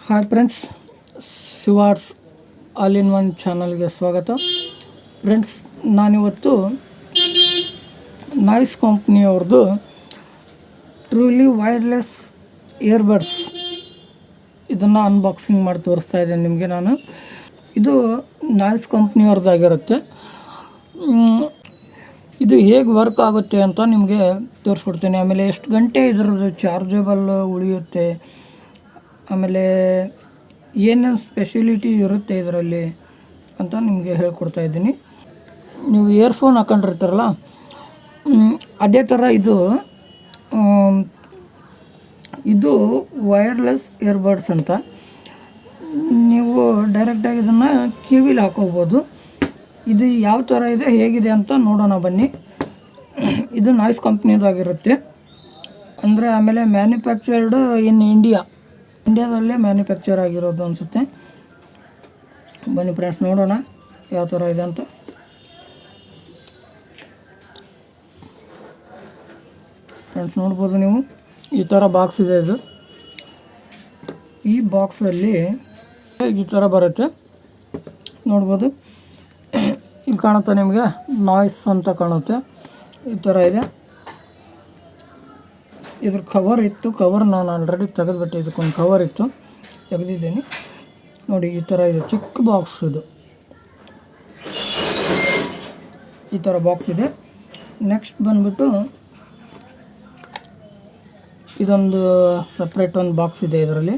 Hi friends, Shivars all in one ಚಾನಲ್ಗೆ ಸ್ವಾಗತ. Friends, ನಾನಿವತ್ತು ನಾಯ್ಸ್ ಕಂಪ್ನಿಯವ್ರದ್ದು ಟ್ರೂಲಿ ವೈರ್ಲೆಸ್ ಇಯರ್ಬಡ್ಸ್ ಇದನ್ನು ಅನ್ಬಾಕ್ಸಿಂಗ್ ಮಾಡಿ ತೋರಿಸ್ತಾ ಇದ್ದೇನೆ ನಿಮಗೆ. ಇದು ನಾಯ್ಸ್ ಕಂಪ್ನಿಯವ್ರದ್ದಾಗಿರುತ್ತೆ. ಇದು ಹೇಗೆ ವರ್ಕ್ ಆಗುತ್ತೆ ಅಂತ ನಿಮಗೆ ತೋರಿಸ್ಕೊಡ್ತೇನೆ. ಆಮೇಲೆ ಎಷ್ಟು ಗಂಟೆ ಇದರದ್ದು ಚಾರ್ಜಬಲ್ ಉಳಿಯುತ್ತೆ, ಆಮೇಲೆ ಏನೇನು ಸ್ಪೆಷಲಿಟಿ ಇರುತ್ತೆ ಇದರಲ್ಲಿ ಅಂತ ನಿಮಗೆ ಹೇಳ್ಕೊಡ್ತಾ ಇದ್ದೀನಿ. ನೀವು ಇಯರ್ಫೋನ್ ಹಾಕೊಂಡಿರ್ತಾರಲ್ಲ, ಅದೇ ಥರ ಇದು ವೈರ್ಲೆಸ್ ಇಯರ್ಬಡ್ಸ್ ಅಂತ. ನೀವು ಡೈರೆಕ್ಟಾಗಿ ಇದನ್ನು ಕಿವಿಲಿ ಹಾಕೋಬೋದು. ಇದು ಯಾವ ಥರ ಇದೆ, ಹೇಗಿದೆ ಅಂತ ನೋಡೋಣ ಬನ್ನಿ. ಇದು ನಾಯ್ಸ್ ಕಂಪ್ನಿದಾಗಿರುತ್ತೆ ಅಂದರೆ. ಆಮೇಲೆ ಮ್ಯಾನುಫ್ಯಾಕ್ಚರ್ಡ್ ಇನ್ ಇಂಡಿಯಾದಲ್ಲೇ ಮ್ಯಾನುಫ್ಯಾಕ್ಚರ್ ಆಗಿರೋದು ಅನಿಸುತ್ತೆ. ಬನ್ನಿ ಫ್ರೆಂಡ್ಸ್, ನೋಡೋಣ ಯಾವ ಥರ ಇದೆ ಅಂತ. ಫ್ರೆಂಡ್ಸ್, ನೋಡ್ಬೋದು ನೀವು, ಈ ಥರ ಬಾಕ್ಸ್ ಇದೆ. ಈ ಬಾಕ್ಸಲ್ಲಿ ಈ ಥರ ಬರುತ್ತೆ, ನೋಡ್ಬೋದು. ಇಲ್ಲಿ ಕಾಣುತ್ತೆ ನಿಮಗೆ, ನಾಯ್ಸ್ ಅಂತ ಕಾಣುತ್ತೆ. ಈ ಥರ ಇದೆ. ಇದ್ರ ಕವರ್ ಇತ್ತು, ಕವರ್ ನಾನು ಆಲ್ರೆಡಿ ತೆಗೆದುಬಿಟ್ಟೆ. ಇದಕ್ಕೊಂದು ಕವರ್ ಇತ್ತು, ತೆಗೆದಿದ್ದೀನಿ. ನೋಡಿ, ಈ ಥರ ಇದೆ, ಚಿಕ್ಕ ಬಾಕ್ಸ್ ಇದು. ಈ ಥರ ಬಾಕ್ಸ್ ಇದೆ. ನೆಕ್ಸ್ಟ್ ಬಂದ್ಬಿಟ್ಟು ಇದೊಂದು ಸಪ್ರೇಟ್ ಒಂದು ಬಾಕ್ಸ್ ಇದೆ ಇದರಲ್ಲಿ.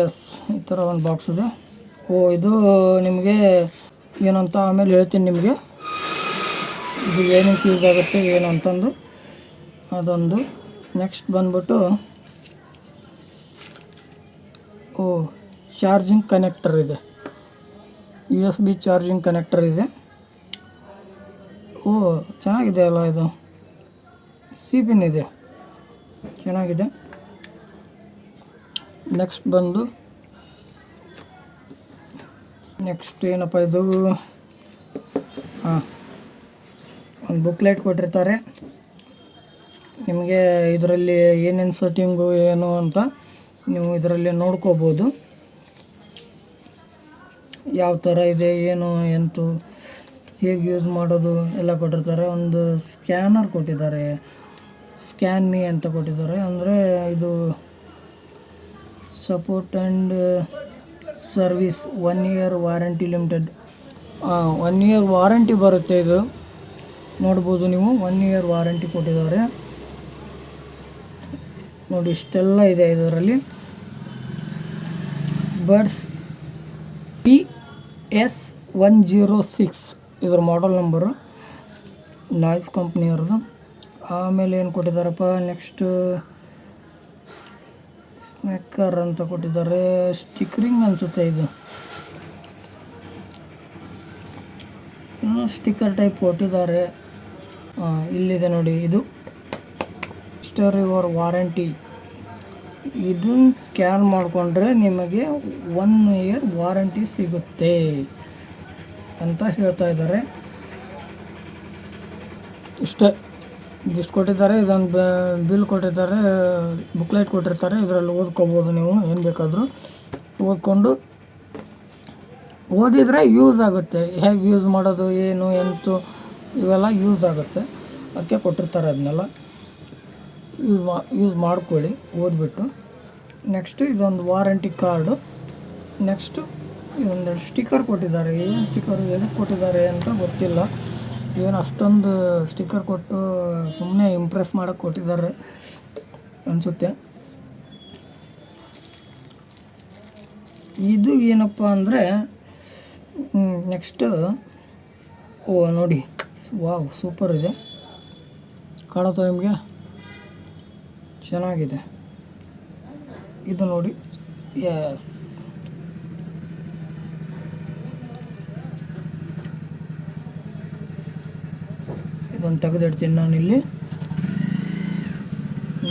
ಎಸ್, ಈ ಥರ ಒಂದು ಬಾಕ್ಸ್ ಇದೆ. ಇದು ನಿಮಗೆ ಏನಂತ ಆಮೇಲೆ ಹೇಳ್ತೀನಿ ನಿಮಗೆ. ಇದು ಏನಕ್ಕೆ ಯೂಸ್ ಆಗುತ್ತೆ ಏನು ಅಂತಂದು ಅದೊಂದು. ನೆಕ್ಸ್ಟ್ ಬಂದ್ಬಿಟ್ಟು ಚಾರ್ಜಿಂಗ್ ಕನೆಕ್ಟರ್ ಇದೆ, USB ಚಾರ್ಜಿಂಗ್ ಕನೆಕ್ಟರ್ ಇದೆ. ಚೆನ್ನಾಗಿದೆ ಅಲ್ಲ ಇದು. ಪಿನ್ ಇದೆ, ಚೆನ್ನಾಗಿದೆ. ನೆಕ್ಸ್ಟ್ ಏನಪ್ಪ ಇದು, ಒಂದು ಬುಕ್ಲೆಟ್ ಕೊಟ್ಟಿರ್ತಾರೆ ನಿಮಗೆ. ಇದರಲ್ಲಿ ಏನೇನು ಸೆಟ್ಟಿಂಗು ಏನು ಅಂತ ನೀವು ಇದರಲ್ಲಿ ನೋಡ್ಕೋಬೋದು. ಯಾವ ಥರ ಇದೆ, ಏನು ಎಂತು, ಹೇಗೆ ಯೂಸ್ ಮಾಡೋದು ಎಲ್ಲ ಕೊಟ್ಟಿರ್ತಾರೆ. ಒಂದು ಸ್ಕ್ಯಾನರ್ ಕೊಟ್ಟಿದ್ದಾರೆ, ಸ್ಕ್ಯಾನ್ ಮೀ ಅಂತ ಕೊಟ್ಟಿದ್ದಾರೆ. ಅಂದರೆ ಇದು support and service 1 year warranty limited. 1 year warranty ಬರುತ್ತೆ ಇದು, ನೋಡ್ಬೋದು ನೀವು. 1 ಇಯರ್ ವಾರಂಟಿ ಕೊಟ್ಟಿದ್ದಾರೆ ನೋಡಿ. ಇಷ್ಟೆಲ್ಲ ಇದೆ ಇದರಲ್ಲಿ. ಬಡ್ಸ್ PS106 ಇದರ ಮಾಡೆಲ್ ನಂಬರು, ನಾಯ್ಸ್ ಕಂಪ್ನಿಯವ್ರದ್ದು. ಆಮೇಲೆ ಏನು ಕೊಟ್ಟಿದ್ದಾರಪ್ಪ, ನೆಕ್ಸ್ಟ್ ಸ್ಪೀಕರ್ ಅಂತ ಕೊಟ್ಟಿದ್ದಾರೆ. ಸ್ಟಿಕರಿಂಗ್ ಅನಿಸುತ್ತೆ ಇದು, ಸ್ಟಿಕ್ಕರ್ ಟೈಪ್ ಕೊಟ್ಟಿದ್ದಾರೆ. ಇಲ್ಲಿದೆ ನೋಡಿ, ಇದು ಸ್ಟೋರ್ ಯುವರ್ ವಾರಂಟಿ. ಇದನ್ನು ಸ್ಕ್ಯಾನ್ ಮಾಡಿಕೊಂಡ್ರೆ ನಿಮಗೆ 1 ಇಯರ್ ವಾರಂಟಿ ಸಿಗುತ್ತೆ ಅಂತ ಹೇಳ್ತಾ ಇದ್ದಾರೆ. ಇದಿಷ್ಟು ಕೊಟ್ಟಿದ್ದಾರೆ. ಇದೊಂದು ಬಿಲ್ ಕೊಟ್ಟಿದ್ದಾರೆ, ಬುಕ್ಲೆಟ್ ಕೊಟ್ಟಿರ್ತಾರೆ. ಇದರಲ್ಲಿ ಓದ್ಕೋಬೋದು ನೀವು, ಏನು ಬೇಕಾದರೂ ಓದಿದರೆ ಯೂಸ್ ಆಗುತ್ತೆ. ಹೇಗೆ ಯೂಸ್ ಮಾಡೋದು, ಏನು ಎಂತು, ಇವೆಲ್ಲ ಯೂಸ್ ಆಗುತ್ತೆ. ಅದಕ್ಕೆ ಕೊಟ್ಟಿರ್ತಾರೆ. ಅದನ್ನೆಲ್ಲ ಯೂಸ್ ಮಾಡ್ಕೊಳ್ಳಿ ಓದ್ಬಿಟ್ಟು. ನೆಕ್ಸ್ಟು ಇದೊಂದು ವಾರಂಟಿ ಕಾರ್ಡು. ನೆಕ್ಸ್ಟು ಇದೊಂದೆರಡು ಸ್ಟಿಕ್ಕರ್ ಕೊಟ್ಟಿದ್ದಾರೆ. ಏನು ಸ್ಟಿಕ್ಕರು ಎದಕ್ಕೆ ಕೊಟ್ಟಿದ್ದಾರೆ ಅಂತ ಗೊತ್ತಿಲ್ಲ. ಏನು ಅಷ್ಟೊಂದು ಸ್ಟಿಕ್ಕರ್ ಕೊಟ್ಟು ಸುಮ್ಮನೆ ಇಂಪ್ರೆಸ್ ಮಾಡೋಕ್ಕೆ ಕೊಟ್ಟಿದ್ದಾರೆ ಅನಿಸುತ್ತೆ. ಇದು ಏನಪ್ಪ ಅಂದರೆ, ನೆಕ್ಸ್ಟು ನೋಡಿ, ವಾವ್, ಸೂಪರ್ ಇದೆ. ಕಾಣುತ್ತಾ ನಿಮಗೆ? ಚೆನ್ನಾಗಿದೆ ಇದು ನೋಡಿ. ಎಸ್, ಇದೊಂದು ತೆಗೆದಿಡ್ತೀನಿ ನಾನು ಇಲ್ಲಿ.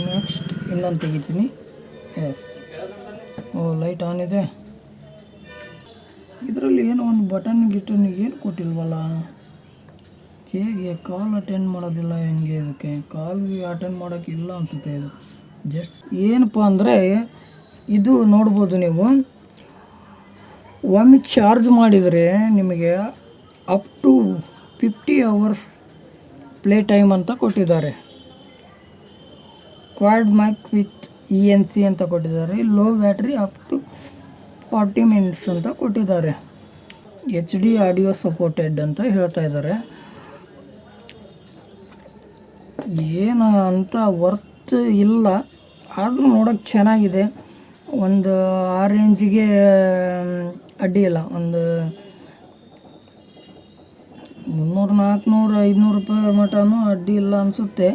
ನೆಕ್ಸ್ಟ್ ಇನ್ನೊಂದು ತೆಗಿತೀನಿ. ಎಸ್, ಲೈಟ್ ಆನ್ ಇದೆ. ಇದರಲ್ಲಿ ಏನೋ ಒಂದು ಬಟನ್ ಗಿಟನ್ ಏನು ಕೊಟ್ಟಿಲ್ವಲ್ಲ, ಹೇಗೆ ಕಾಲ್ ಅಟೆಂಡ್ ಮಾಡೋದಿಲ್ಲ, ಹೆಂಗೆ ಇದಕ್ಕೆ ಕಾಲ್ಗೆ ಅಟೆಂಡ್ ಮಾಡೋಕ್ಕೆ ಇಲ್ಲ ಅನಿಸುತ್ತೆ. ಇದು ಜಸ್ಟ್ ಏನಪ್ಪ ಅಂದರೆ ಇದು ನೋಡ್ಬೋದು ನೀವು, ಒಮ್ಮೆ ಚಾರ್ಜ್ ಮಾಡಿದರೆ ನಿಮಗೆ up to 50 hours play time ಅಂತ ಕೊಟ್ಟಿದ್ದಾರೆ. ಕ್ವಾಡ್ ಮೈಕ್ ವಿತ್ ENC ಅಂತ ಕೊಟ್ಟಿದ್ದಾರೆ. Low battery up to 40 minutes ಅಂತ ಕೊಟ್ಟಿದ್ದಾರೆ. HD ಆಡಿಯೋ ಸಪೋರ್ಟೆಡ್ ಅಂತ ಹೇಳ್ತಾ ಇದ್ದಾರೆ. ಏನು ಅಂತ ವರ್ತ್ ಇಲ್ಲ, ಆದರೂ ನೋಡೋಕ್ಕೆ ಚೆನ್ನಾಗಿದೆ. ಒಂದು ಆ ರೇಂಜಿಗೆ ಅಡ್ಡಿ ಇಲ್ಲ. ಒಂದು 300, 400, 500 ರೂಪಾಯಿ ಮಟನೂ ಅಡ್ಡಿ ಇಲ್ಲ ಅನಿಸುತ್ತೆ.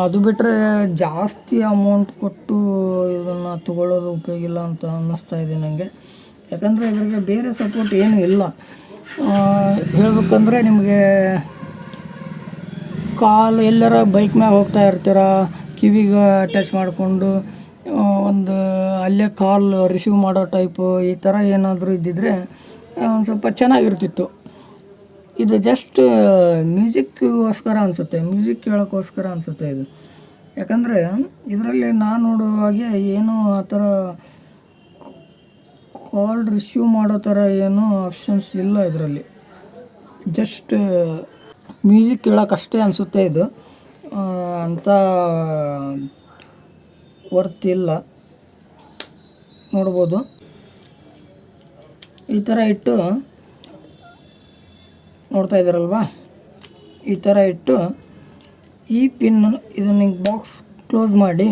ಅದು ಬಿಟ್ಟರೆ ಜಾಸ್ತಿ ಅಮೌಂಟ್ ಕೊಟ್ಟು ಇದನ್ನು ತಗೊಳ್ಳೋದು ಉಪಯೋಗ ಇಲ್ಲ ಅಂತ ಅನ್ನಿಸ್ತಾ ಇದೆ ನನಗೆ. ಯಾಕಂದರೆ ಇದ್ರಿಗೆ ಬೇರೆ ಸಪೋರ್ಟ್ ಏನೂ ಇಲ್ಲ. ಹೇಳ್ಬೇಕಂದ್ರೆ ನಿಮಗೆ ಕಾಲ್ ಎಲ್ಲರ ಬೈಕ್ ಮ್ಯಾಗ ಹೋಗ್ತಾ ಇರ್ತೀರ, ಕಿವಿಗೆ ಅಟ್ಯಾಚ್ ಮಾಡಿಕೊಂಡು ಒಂದು ಅಲ್ಲೇ ಕಾಲ್ ರಿಸೀವ್ ಮಾಡೋ ಟೈಪು ಈ ಥರ ಏನಾದರೂ ಇದ್ದಿದ್ದರೆ ಒಂದು ಸ್ವಲ್ಪ ಚೆನ್ನಾಗಿರ್ತಿತ್ತು. ಇದು ಜಸ್ಟ್ ಮ್ಯೂಸಿಕ್ಗೋಸ್ಕರ ಅನಿಸುತ್ತೆ, ಮ್ಯೂಸಿಕ್ ಕೇಳೋಕ್ಕೋಸ್ಕರ ಅನಿಸುತ್ತೆ ಇದು. ಯಾಕಂದರೆ ಇದರಲ್ಲಿ ನಾನು ನೋಡೋ ಹಾಗೆ ಏನೂ ಆ ಥರ ಕಾಲ್ ರಿಸೀವ್ ಮಾಡೋ ಥರ ಏನೂ ಆಪ್ಷನ್ಸ್ ಇಲ್ಲ ಇದರಲ್ಲಿ. ಜಸ್ಟ್ ಮ್ಯೂಸಿಕ್ ಕೇಳೋಕ್ಕಷ್ಟೇ ಅನಿಸುತ್ತೆ ಇದು. ಅಂಥ ವರ್ತ್ ಇಲ್ಲ. ನೋಡ್ಬೋದು ಈ ಥರ ಇಟ್ಟು ನೋಡ್ತಾ ಇದ್ದಾರಲ್ವಾ, ಈ ಥರ ಇಟ್ಟು ಈ ಪಿನ್ ಇದನ್ನು ಬಾಕ್ಸ್ ಕ್ಲೋಸ್ ಮಾಡಿ,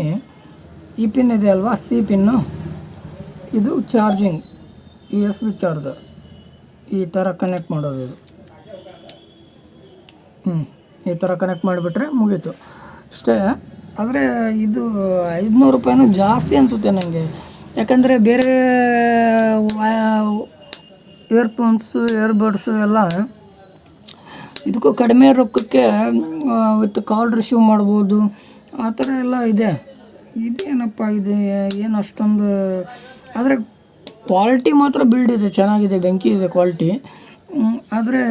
ಈ ಪಿನ್ ಇದೆ ಅಲ್ವಾ, ಸಿ ಪಿನ್ನು, ಇದು ಚಾರ್ಜಿಂಗ್ USB ಚಾರ್ಜರ್, ಈ ಥರ ಕನೆಕ್ಟ್ ಮಾಡೋದು ಇದು. ಈ ಥರ ಕನೆಕ್ಟ್ ಮಾಡಿಬಿಟ್ರೆ ಮುಗೀತು ಅಷ್ಟೇ. ಆದರೆ ಇದು 500 ರೂಪಾಯಿನೂ ಜಾಸ್ತಿ ಅನಿಸುತ್ತೆ ನನಗೆ. ಯಾಕಂದರೆ ಬೇರೆ ಇಯರ್ಫೋನ್ಸು, ಇಯರ್ಬಡ್ಸು ಎಲ್ಲ ಇದಕ್ಕೂ ಕಡಿಮೆ ರೊಕ್ಕಕ್ಕೆ ವಿತ್ ಕಾಲ್ ರಿಸೀವ್ ಮಾಡ್ಬೋದು, ಆ ಥರ ಎಲ್ಲ ಇದೆ. ಇದೇನಪ್ಪ ಇದು ಏನು ಅಷ್ಟೊಂದು, ಆದರೆ ಕ್ವಾಲಿಟಿ ಮಾತ್ರ ಬಿಲ್ಡ್ ಇದೆ, ಚೆನ್ನಾಗಿದೆ, ಬೆಂಕಿ ಇದೆ ಕ್ವಾಲಿಟಿ. ಆದರೆ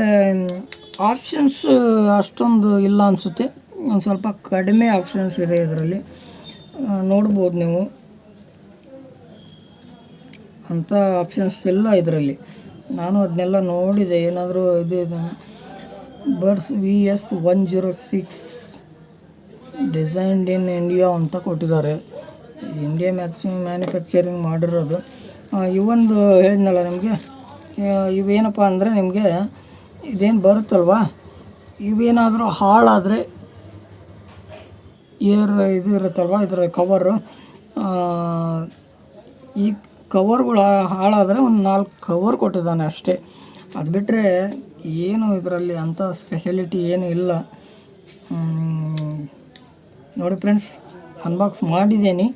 ಆಪ್ಷನ್ಸ್ ಅಷ್ಟೊಂದು ಇಲ್ಲ ಅನಿಸುತ್ತೆ. ಒಂದು ಸ್ವಲ್ಪ ಕಡಿಮೆ ಆಪ್ಷನ್ಸ್ ಇದೆ ಇದರಲ್ಲಿ, ನೋಡ್ಬೋದು ನೀವು. ಅಂಥ ಆಪ್ಷನ್ಸ್ ಇಲ್ಲ ಇದರಲ್ಲಿ. ನಾನು ಅದನ್ನೆಲ್ಲ ನೋಡಿದೆ. ಏನಾದರೂ ಇದು birds VS106 designed in India ಅಂತ ಕೊಟ್ಟಿದ್ದಾರೆ. ಇಂಡಿಯಾ ಮ್ಯಾನುಫ್ಯಾಕ್ಚರಿಂಗ್ ಮಾಡಿರೋದು. ಇವೊಂದು ಹೇಳಿದ್ನಲ್ಲ ನಿಮಗೆ, ಇವೇನಪ್ಪ ಅಂದರೆ ನಿಮಗೆ ಇದೇನು ಬರುತ್ತಲ್ವ, ಇವೇನಾದರೂ ಹಾಳಾದರೆ ಇದು ಇರುತ್ತಲ್ವ ಇದರ ಕವರು, ಈ ಕವರ್ಗಳು ಹಾಳಾದರೆ ಒಂದು 4 ಕವರ್ ಕೊಟ್ಟಿದ್ದಾನೆ ಅಷ್ಟೇ. ಅದು ಬಿಟ್ಟರೆ ಏನು ಇದರಲ್ಲಿ ಅಂಥ ಸ್ಪೆಷಾಲಿಟಿ ಏನೂ ಇಲ್ಲ. ನೋಡಿ ಫ್ರೆಂಡ್ಸ್, ಅನ್ಬಾಕ್ಸ್ ಮಾಡಿದ್ದೀನಿ.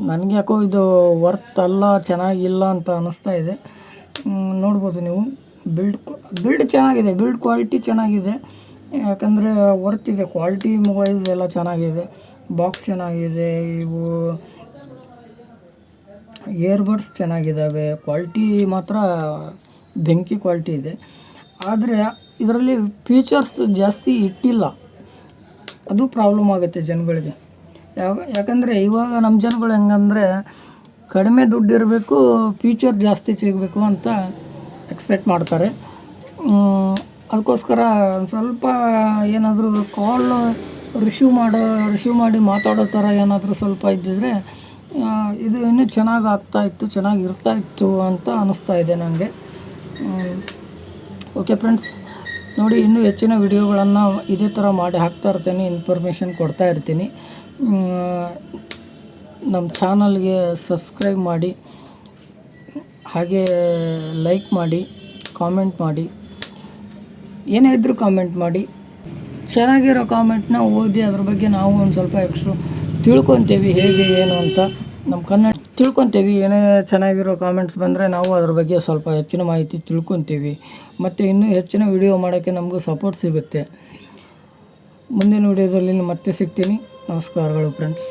ನನಗೆ ಯಾಕೋ ಇದು ವರ್ತ್ ಅಲ್ಲ, ಚೆನ್ನಾಗಿಲ್ಲ ಅಂತ ಅನ್ನಿಸ್ತಾ ಇದೆ. ನೋಡ್ಬೋದು ನೀವು, ಬಿಲ್ಡ್ ಚೆನ್ನಾಗಿದೆ, ಬಿಲ್ಡ್ ಕ್ವಾಲಿಟಿ ಚೆನ್ನಾಗಿದೆ. ಯಾಕಂದರೆ ವರ್ತ್ ಇದೆ, ಕ್ವಾಲಿಟಿ ವೈಸ್ ಎಲ್ಲ ಚೆನ್ನಾಗಿದೆ. ಬಾಕ್ಸ್ ಚೆನ್ನಾಗಿದೆ, ಇವು ಇಯರ್ಬಡ್ಸ್ ಚೆನ್ನಾಗಿದ್ದಾವೆ, ಕ್ವಾಲಿಟಿ ಮಾತ್ರ ಬೆಂಕಿ ಕ್ವಾಲಿಟಿ ಇದೆ. ಆದರೆ ಇದರಲ್ಲಿ ಫೀಚರ್ಸ್ ಜಾಸ್ತಿ ಇಟ್ಟಿಲ್ಲ, ಅದು ಪ್ರಾಬ್ಲಮ್ ಆಗುತ್ತೆ ಜನಗಳಿಗೆ. ಯಾಕಂದರೆ ಇವಾಗ ನಮ್ಮ ಜನಗಳು ಹೆಂಗಂದರೆ ಕಡಿಮೆ ದುಡ್ಡು ಇರಬೇಕು, ಫೀಚರ್ ಜಾಸ್ತಿ ಸಿಗಬೇಕು ಅಂತ ಎಕ್ಸ್ಪೆಕ್ಟ್ ಮಾಡ್ತಾರೆ. ಅದಕ್ಕೋಸ್ಕರ ಸ್ವಲ್ಪ ಏನಾದರೂ ಕಾಲ್ ರಿಸೀವ್ ಮಾಡಿ ಮಾತಾಡೋ ಥರ ಏನಾದರೂ ಸ್ವಲ್ಪ ಇದ್ದಿದ್ರೆ ಇದು ಇನ್ನೂ ಚೆನ್ನಾಗಿ ಆಗ್ತಾಯಿತ್ತು, ಚೆನ್ನಾಗಿರ್ತಾಯಿತ್ತು ಅಂತ ಅನ್ನಿಸ್ತಾ ಇದೆ ನನಗೆ. ಓಕೆ ಫ್ರೆಂಡ್ಸ್, ನೋಡಿ, ಇನ್ನೂ ಹೆಚ್ಚಿನ ವಿಡಿಯೋಗಳನ್ನು ಇದೇ ಥರ ಮಾಡಿ ಹಾಕ್ತಾ ಇರ್ತೀನಿ, ಇನ್ಫಾರ್ಮೇಷನ್ ಕೊಡ್ತಾ ಇರ್ತೀನಿ. ನಮ್ಮ ಚಾನಲ್ಗೆ ಸಬ್ಸ್ಕ್ರೈಬ್ ಮಾಡಿ, ಹಾಗೆ ಲೈಕ್ ಮಾಡಿ, ಕಾಮೆಂಟ್ ಮಾಡಿ, ಏನೇ ಇದ್ದರೂ ಕಾಮೆಂಟ್ ಮಾಡಿ. ಚೆನ್ನಾಗಿರೋ ಕಾಮೆಂಟ್ನ ಓದಿ ಅದ್ರ ಬಗ್ಗೆ ನಾವು ಒಂದು ಸ್ವಲ್ಪ ಎಕ್ಸ್ಟ್ರಾ ತಿಳ್ಕೊತೀವಿ, ಹೇಗೆ ಏನು ಅಂತ ನಮ್ಮ ಕನ್ನಡ ತಿಳ್ಕೊತೀವಿ. ಏನೇ ಚೆನ್ನಾಗಿರೋ ಕಾಮೆಂಟ್ಸ್ ಬಂದರೆ ನಾವು ಅದ್ರ ಬಗ್ಗೆ ಸ್ವಲ್ಪ ಹೆಚ್ಚಿನ ಮಾಹಿತಿ ತಿಳ್ಕೊತೀವಿ. ಮತ್ತು ಇನ್ನೂ ಹೆಚ್ಚಿನ ವಿಡಿಯೋ ಮಾಡೋಕ್ಕೆ ನಮಗೂ ಸಪೋರ್ಟ್ ಸಿಗುತ್ತೆ. ಮುಂದಿನ ವಿಡಿಯೋದಲ್ಲಿ ಮತ್ತೆ ಸಿಗ್ತೀನಿ. ನಮಸ್ಕಾರಗಳು ಫ್ರೆಂಡ್ಸ್.